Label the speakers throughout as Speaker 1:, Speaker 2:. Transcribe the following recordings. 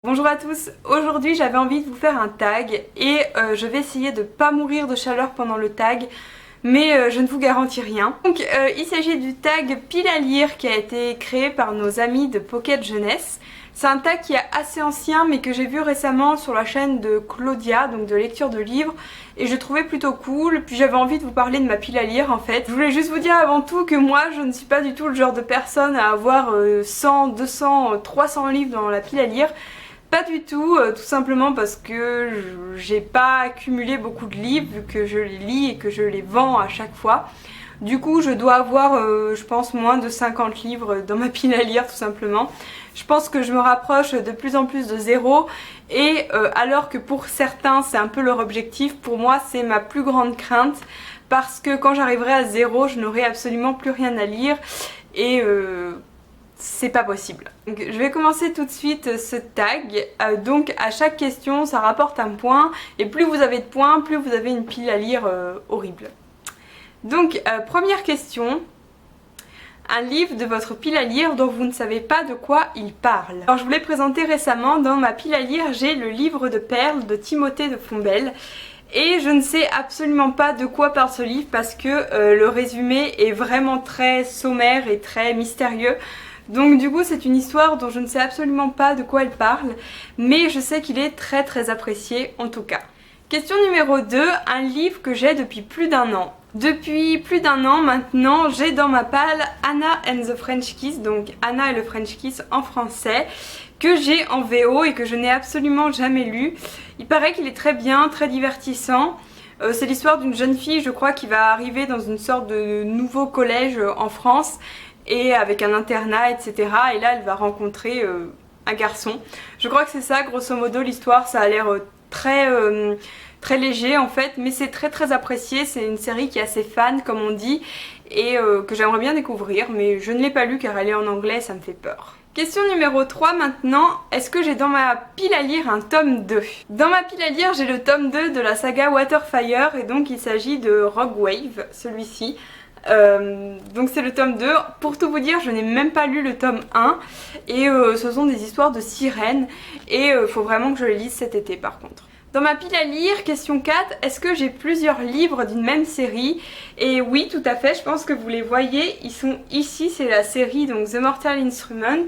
Speaker 1: Bonjour à tous, aujourd'hui j'avais envie de vous faire un tag et je vais essayer de pas mourir de chaleur pendant le tag, mais je ne vous garantis rien. Donc il s'agit du tag pile à lire qui a été créé par nos amis de Pocket Jeunesse. C'est un tag qui est assez ancien mais que j'ai vu récemment sur la chaîne de Claudia, donc de lecture de livres, et je trouvais plutôt cool. Puis j'avais envie de vous parler de ma pile à lire en fait. Je voulais juste vous dire avant tout que moi je ne suis pas du tout le genre de personne à avoir 100, 200, 300 livres dans la pile à lire. Pas du tout, tout simplement parce que j'ai pas accumulé beaucoup de livres vu que je les lis et que je les vends à chaque fois. Du coup je dois avoir je pense moins de 50 livres dans ma pile à lire tout simplement. Je pense que je me rapproche de plus en plus de zéro et alors que pour certains c'est un peu leur objectif, pour moi c'est ma plus grande crainte parce que quand j'arriverai à zéro je n'aurai absolument plus rien à lire et c'est pas possible. Donc, je vais commencer tout de suite ce tag. Donc à chaque question ça rapporte un point et plus vous avez de points, plus vous avez une pile à lire horrible. Donc première question. Un livre de votre pile à lire dont vous ne savez pas de quoi il parle. Alors je vous l'ai présenté récemment, dans ma pile à lire j'ai le livre de perles de Timothée de Fontbelle. Et je ne sais absolument pas de quoi parle ce livre parce que le résumé est vraiment très sommaire et très mystérieux. Donc du coup c'est une histoire dont je ne sais absolument pas de quoi elle parle, mais je sais qu'il est très apprécié en tout cas. Question numéro 2, un livre que j'ai depuis plus d'un an. Depuis plus d'un an maintenant, j'ai dans ma palle Anna and the French Kiss, donc Anna et le French Kiss en français, que j'ai en VO et que je n'ai absolument jamais lu. Il paraît qu'il est très bien, très divertissant. C'est l'histoire d'une jeune fille, je crois, qui va arriver dans une sorte de nouveau collège en France et avec un internat, etc. Et là, elle va rencontrer un garçon. Je crois que c'est ça, grosso modo, l'histoire. Ça a l'air très léger en fait, mais c'est très apprécié. C'est une série qui est assez fan, comme on dit, et que j'aimerais bien découvrir, mais je ne l'ai pas lu car elle est en anglais, ça me fait peur. Question numéro 3 maintenant, est-ce que j'ai dans ma pile à lire un tome 2? Dans ma pile à lire j'ai le tome 2 de la saga Waterfire et donc il s'agit de Rogue Wave, celui-ci. Donc c'est le tome 2, pour tout vous dire je n'ai même pas lu le tome 1 et ce sont des histoires de sirènes et faut vraiment que je les lise cet été par contre. Dans ma pile à lire, question 4, est-ce que j'ai plusieurs livres d'une même série? Et oui, tout à fait, je pense que vous les voyez, ils sont ici, c'est la série donc The Mortal Instrument,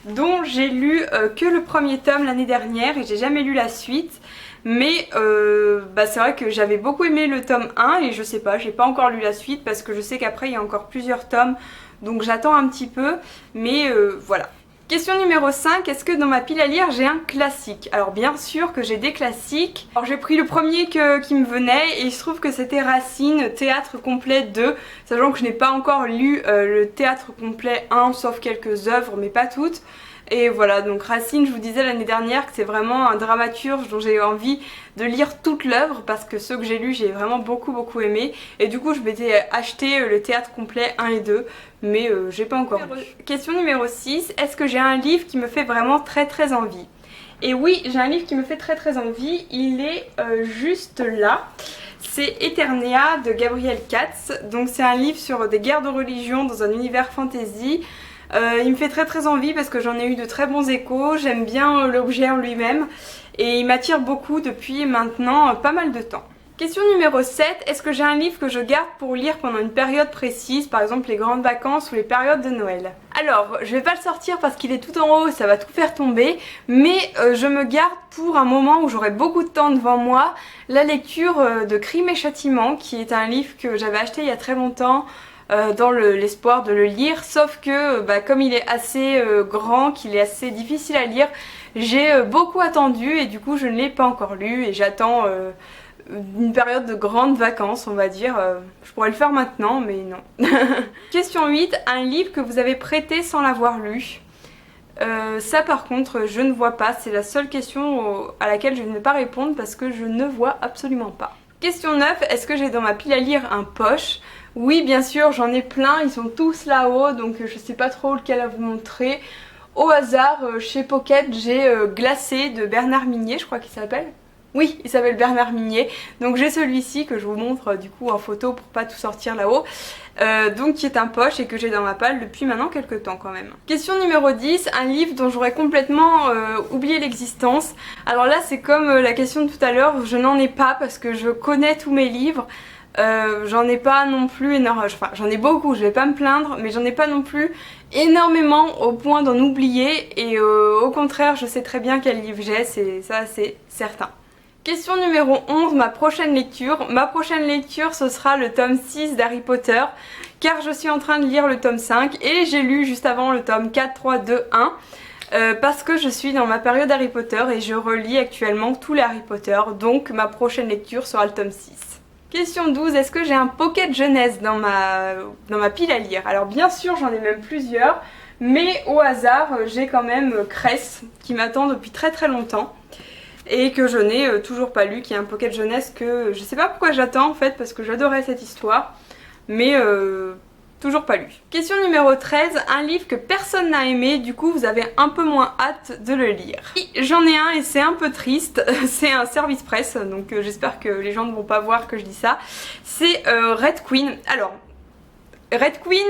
Speaker 1: dont j'ai lu que le premier tome l'année dernière et j'ai jamais lu la suite. Mais c'est vrai que j'avais beaucoup aimé le tome 1 et je sais pas, j'ai pas encore lu la suite parce que je sais qu'après il y a encore plusieurs tomes, donc j'attends un petit peu, mais voilà. Question numéro 5, est-ce que dans ma pile à lire j'ai un classique? Alors bien sûr que j'ai des classiques. Alors j'ai pris le premier qui me venait et il se trouve que c'était Racine, théâtre complet 2, sachant que je n'ai pas encore lu le théâtre complet 1 sauf quelques œuvres mais pas toutes. Et voilà, donc Racine, je vous disais l'année dernière que c'est vraiment un dramaturge dont j'ai envie de lire toute l'œuvre parce que ceux que j'ai lus j'ai vraiment beaucoup aimé et du coup je m'étais acheté le théâtre complet 1 et 2 mais j'ai pas encore lu. Question numéro 6, est-ce que j'ai un livre qui me fait vraiment très envie? Et oui, j'ai un livre qui me fait très envie, il est juste là. C'est Eternia de Gabriel Katz, donc c'est un livre sur des guerres de religion dans un univers fantasy. Il me fait très envie parce que j'en ai eu de très bons échos, j'aime bien l'objet en lui-même et il m'attire beaucoup depuis maintenant pas mal de temps. Question numéro 7, est-ce que j'ai un livre que je garde pour lire pendant une période précise, par exemple les grandes vacances ou les périodes de Noël? Alors, je vais pas le sortir parce qu'il est tout en haut, ça va tout faire tomber, mais je me garde pour un moment où j'aurai beaucoup de temps devant moi, la lecture de Crime et Châtiment, qui est un livre que j'avais acheté il y a très longtemps, dans l'espoir de le lire, sauf que comme il est assez grand, qu'il est assez difficile à lire, j'ai beaucoup attendu et du coup je ne l'ai pas encore lu et j'attends une période de grandes vacances on va dire. Je pourrais le faire maintenant mais non. Question 8, un livre que vous avez prêté sans l'avoir lu. Ça par contre je ne vois pas, c'est la seule question à laquelle je ne vais pas répondre parce que je ne vois absolument pas. Question 9, est-ce que j'ai dans ma pile à lire un poche? Oui bien sûr j'en ai plein, ils sont tous là-haut donc je sais pas trop lequel à vous montrer. Au hasard chez Pocket j'ai Glacé de Bernard Minier, je crois qu'il s'appelle. Oui, il s'appelle Bernard Minier, donc j'ai celui-ci que je vous montre du coup en photo pour pas tout sortir là-haut. donc qui est un poche et que j'ai dans ma palle depuis maintenant quelques temps quand même. Question numéro 10, un livre dont j'aurais complètement oublié l'existence. Alors là c'est comme la question de tout à l'heure, je n'en ai pas parce que je connais tous mes livres. J'en ai pas non plus énormément, enfin j'en ai beaucoup, je vais pas me plaindre, mais j'en ai pas non plus énormément au point d'en oublier et au contraire je sais très bien quel livre j'ai, c'est certain. Question numéro 11, ma prochaine lecture. Ma prochaine lecture ce sera le tome 6 d'Harry Potter car je suis en train de lire le tome 5 et j'ai lu juste avant le tome 4, 3, 2, 1 parce que je suis dans ma période Harry Potter et je relis actuellement tous les Harry Potter, donc ma prochaine lecture sera le tome 6. Question 12, est-ce que j'ai un pocket jeunesse dans ma pile à lire? Alors bien sûr j'en ai même plusieurs, mais au hasard j'ai quand même Cress qui m'attend depuis très très longtemps et que je n'ai toujours pas lu, qui est un pocket jeunesse que je sais pas pourquoi j'attends en fait parce que j'adorais cette histoire, mais toujours pas lu. Question numéro 13, un livre que personne n'a aimé, du coup vous avez un peu moins hâte de le lire. J'en ai un et c'est un peu triste, c'est un service presse, donc j'espère que les gens ne vont pas voir que je dis ça. C'est Red Queen. Alors, Red Queen,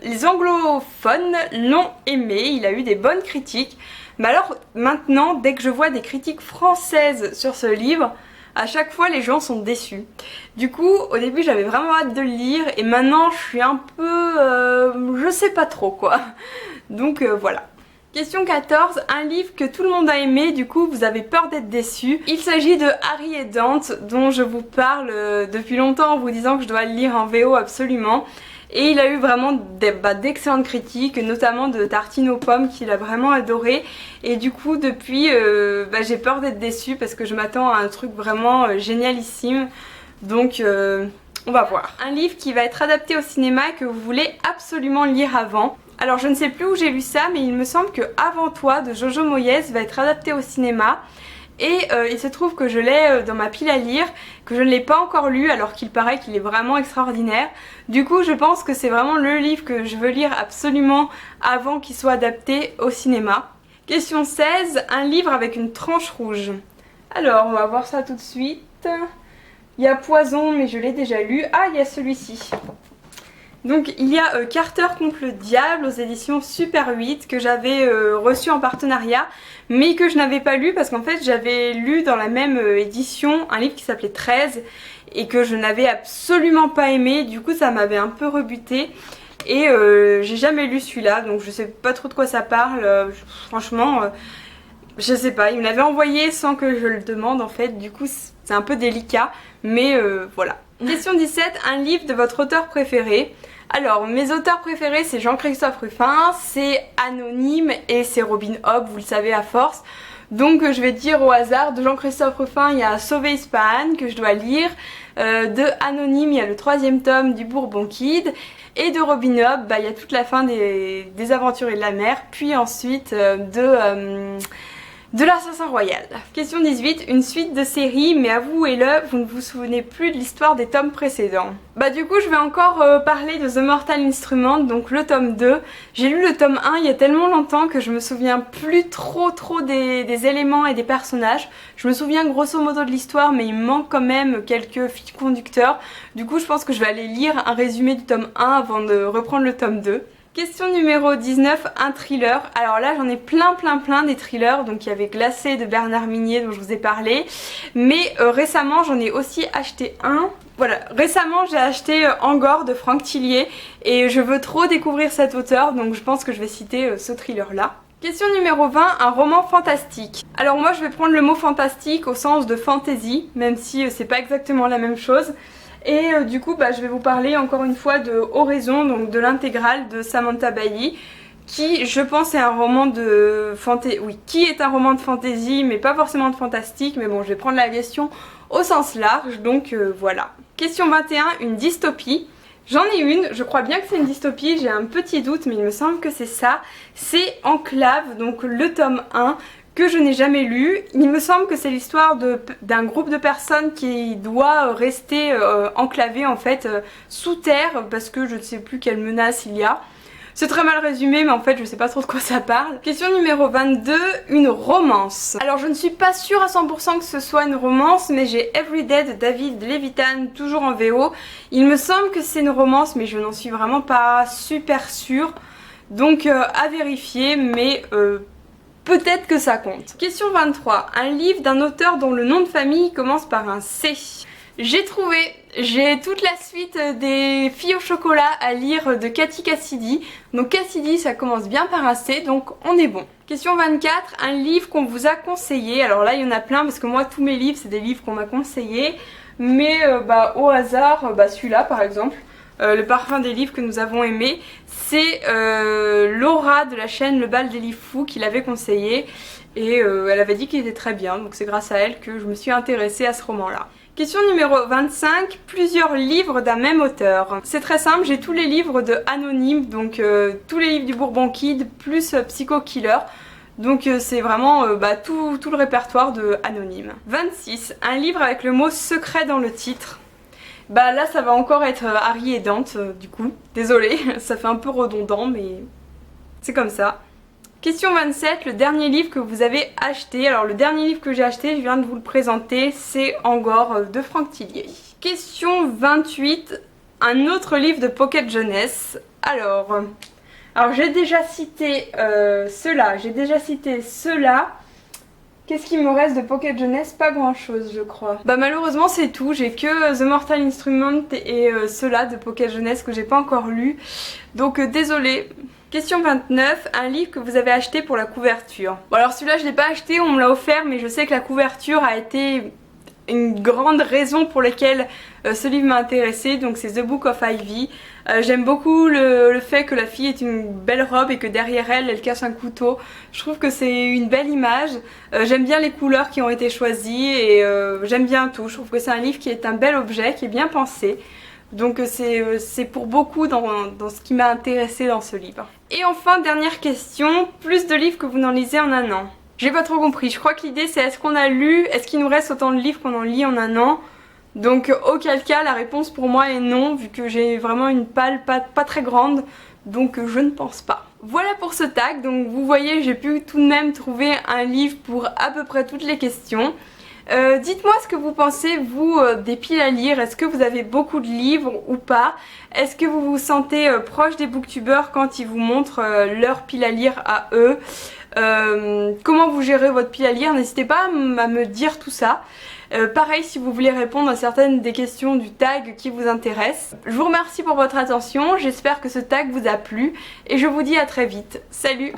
Speaker 1: les anglophones l'ont aimé, il a eu des bonnes critiques, mais alors maintenant, dès que je vois des critiques françaises sur ce livre, à chaque fois les gens sont déçus. Du coup au début j'avais vraiment hâte de le lire et maintenant je suis un peu je sais pas trop quoi. Donc voilà. Question 14, un livre que tout le monde a aimé, du coup vous avez peur d'être déçu. Il s'agit de Harry et Dante dont je vous parle depuis longtemps en vous disant que je dois le lire en VO absolument. Et il a eu vraiment d'excellentes critiques, notamment de Tartine aux pommes qu'il a vraiment adoré. Et du coup depuis j'ai peur d'être déçue parce que je m'attends à un truc vraiment génialissime. Donc on va voir. Un livre qui va être adapté au cinéma que vous voulez absolument lire avant. Alors je ne sais plus où j'ai lu ça, mais il me semble que Avant toi de Jojo Moyes va être adapté au cinéma. Et il se trouve que je l'ai dans ma pile à lire, que je ne l'ai pas encore lu alors qu'il paraît qu'il est vraiment extraordinaire. Du coup je pense que c'est vraiment le livre que je veux lire absolument avant qu'il soit adapté au cinéma. Question 16, un livre avec une tranche rouge. Alors on va voir ça tout de suite. Il y a Poison mais je l'ai déjà lu. Ah il y a celui-ci. Donc il y a Carter contre le diable aux éditions Super 8 que j'avais reçu en partenariat mais que je n'avais pas lu parce qu'en fait j'avais lu dans la même édition un livre qui s'appelait 13 et que je n'avais absolument pas aimé, du coup ça m'avait un peu rebuté et j'ai jamais lu celui-là donc je sais pas trop de quoi ça parle, franchement je sais pas, il me l'avait envoyé sans que je le demande en fait, du coup c'est un peu délicat mais voilà. Question 17, un livre de votre auteur préféré. Alors mes auteurs préférés c'est Jean-Christophe Rufin, c'est Anonyme et c'est Robin Hobb, vous le savez à force. Donc je vais dire au hasard, de Jean-Christophe Rufin il y a Sauver Ispahan que je dois lire, de Anonyme il y a le 3e tome du Bourbon Kid et de Robin Hobb il y a toute la fin des Aventuriers de la mer, puis ensuite de l'Assassin Royal. Question 18, une suite de séries, mais avouez-le, vous ne vous souvenez plus de l'histoire des tomes précédents. Du coup je vais encore parler de The Mortal Instrument, donc le tome 2. J'ai lu le tome 1 il y a tellement longtemps que je me souviens plus trop des éléments et des personnages. Je me souviens grosso modo de l'histoire mais il me manque quand même quelques fils conducteurs. Du coup je pense que je vais aller lire un résumé du tome 1 avant de reprendre le tome 2. Question numéro 19, un thriller. Alors là j'en ai plein des thrillers, donc il y avait Glacé de Bernard Minier dont je vous ai parlé, mais récemment j'en ai aussi acheté un. Voilà, récemment j'ai acheté Angor de Franck Tillier et je veux trop découvrir cet auteur donc je pense que je vais citer ce thriller là. Question numéro 20, un roman fantastique. Alors moi je vais prendre le mot fantastique au sens de fantasy, même si c'est pas exactement la même chose. Et du coup je vais vous parler encore une fois de Oraison, donc de l'intégrale de Samantha Bailly, qui je pense est un roman de fantasy, oui, qui est un roman de fantasy mais pas forcément de fantastique, mais bon je vais prendre la question au sens large, donc voilà. Question 21, une dystopie. J'en ai une, je crois bien que c'est une dystopie, j'ai un petit doute mais il me semble que c'est ça. C'est Enclave, donc le tome 1 que je n'ai jamais lu. Il me semble que c'est l'histoire d'un groupe de personnes qui doit rester enclavé en fait sous terre parce que je ne sais plus quelle menace il y a. C'est très mal résumé, mais en fait je sais pas trop de quoi ça parle. Question numéro 22, une romance. Alors je ne suis pas sûre à 100% que ce soit une romance, mais j'ai Everyday de David Levitan, toujours en VO. Il me semble que c'est une romance, mais je n'en suis vraiment pas super sûre. Donc à vérifier, mais peut-être que ça compte. Question 23, un livre d'un auteur dont le nom de famille commence par un C. J'ai trouvé, j'ai toute la suite des Filles au chocolat à lire de Cathy Cassidy. Donc Cassidy, ça commence bien par un C, donc on est bon. Question 24, un livre qu'on vous a conseillé. Alors là il y en a plein parce que moi tous mes livres c'est des livres qu'on m'a conseillés. Mais au hasard, celui-là par exemple, le parfum des livres que nous avons aimé, c'est Laura de la chaîne Le Bal des Livres Fous qui l'avait conseillé. Et elle avait dit qu'il était très bien, donc c'est grâce à elle que je me suis intéressée à ce roman-là. Question numéro 25, plusieurs livres d'un même auteur. C'est très simple, j'ai tous les livres de Anonyme, donc tous les livres du Bourbon Kid plus Psycho Killer. Donc c'est vraiment tout le répertoire de Anonyme. 26, un livre avec le mot secret dans le titre. Là ça va encore être Harry et Dante du coup. Désolée, ça fait un peu redondant mais c'est comme ça. Question 27, le dernier livre que vous avez acheté. Alors le dernier livre que j'ai acheté, je viens de vous le présenter, c'est Angor de Franck Tillier. Question 28, un autre livre de Pocket Jeunesse. Alors j'ai déjà cité ceux-là, Qu'est-ce qu'il me reste de Pocket Jeunesse? Pas grand chose je crois. Malheureusement c'est tout, j'ai que The Mortal Instrument et ceux-là de Pocket Jeunesse que j'ai pas encore lu. Donc désolée. Question 29, un livre que vous avez acheté pour la couverture. Bon alors celui-là je l'ai pas acheté, on me l'a offert, mais je sais que la couverture a été une grande raison pour laquelle ce livre m'a intéressée, donc c'est The Book of Ivy. J'aime beaucoup le fait que la fille ait une belle robe et que derrière elle, elle cache un couteau. Je trouve que c'est une belle image. J'aime bien les couleurs qui ont été choisies et j'aime bien tout. Je trouve que c'est un livre qui est un bel objet, qui est bien pensé. Donc c'est pour beaucoup dans ce qui m'a intéressée dans ce livre. Et enfin, dernière question, plus de livres que vous n'en lisez en un an. J'ai pas trop compris, je crois que l'idée c'est est-ce qu'on a lu, est-ce qu'il nous reste autant de livres qu'on en lit en un an? Donc auquel cas la réponse pour moi est non, vu que j'ai vraiment une palle pas très grande, donc je ne pense pas. Voilà pour ce tag, donc vous voyez j'ai pu tout de même trouver un livre pour à peu près toutes les questions. Dites-moi ce que vous pensez vous des piles à lire, est-ce que vous avez beaucoup de livres ou pas? Est-ce que vous vous sentez proche des booktubeurs quand ils vous montrent leur pile à lire à eux? Comment vous gérez votre pile à lire? N'hésitez pas à me dire tout ça. Pareil si vous voulez répondre à certaines des questions du tag qui vous intéressent. Je vous remercie pour votre attention, j'espère que ce tag vous a plu et je vous dis à très vite. Salut!